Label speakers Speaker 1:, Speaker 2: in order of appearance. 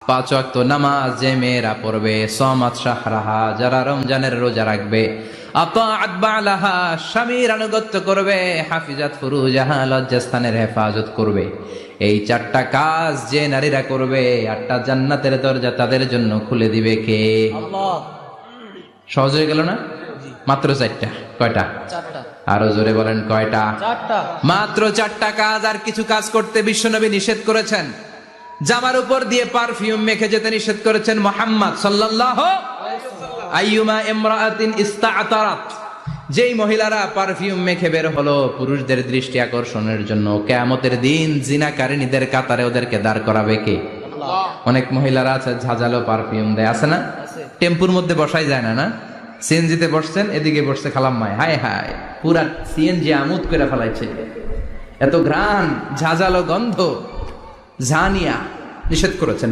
Speaker 1: 5 ওয়াক্ত নামাজ যে মেয়েরা পড়বে, সামাত শাহরাহা যারা রমজানের রোজা রাখবে, আতাআত বালাহা স্বামীর আনুগত্য করবে, হাফিজাত ফুরুজাহা লজ্জাস্থানের হেফাজত করবে, এই 4টা কাজ যে নারীরা করবে 8টা জান্নাতের দরজা তাদের জন্য খুলে দিবে কে?
Speaker 2: আল্লাহ।
Speaker 1: সহজ হয়ে গেল না? মাত্র 4টা। কয়টা?
Speaker 2: 4টা।
Speaker 1: আরো জোরে বলেন কয়টা?
Speaker 2: 4টা।
Speaker 1: মাত্র 4টা কাজ। আর কিছু কাজ করতে বিশ্বনবী নিষেধ করেছেন। জামার উপর দিয়ে পারফিউম মেখে যেতে নিষেধ করেছেন মুহাম্মদ সাল্লাল্লাহু আলাইহি ওয়াসাল্লাম। আইয়ুমা ইমরাআতিন ইস্তা'তারাত, যেই মহিলারা পারফিউম মেখে বের হলো পুরুষদের দৃষ্টি আকর্ষণের জন্য, কিয়ামতের দিন জিনাকারিনীদের কাতারে ওদেরকে দাঁড় করাবে কে?
Speaker 2: আল্লাহ।
Speaker 1: অনেক মহিলারা আছে ঝাঁঝালো পারফিউম দেয়, আছে না?
Speaker 2: আছে।
Speaker 1: টেম্পুর মধ্যে বসাই যায় না, না? সিএনজিতে বসছেন, এদিকে বসছে খালাম্মায়, হায় হায় পুরা সিএনজি আমোদ করে ফেলাইছে, এত ঘ্রাণ, ঝাঁঝালো গন্ধ, জানিয়া নিষেধ করেছেন।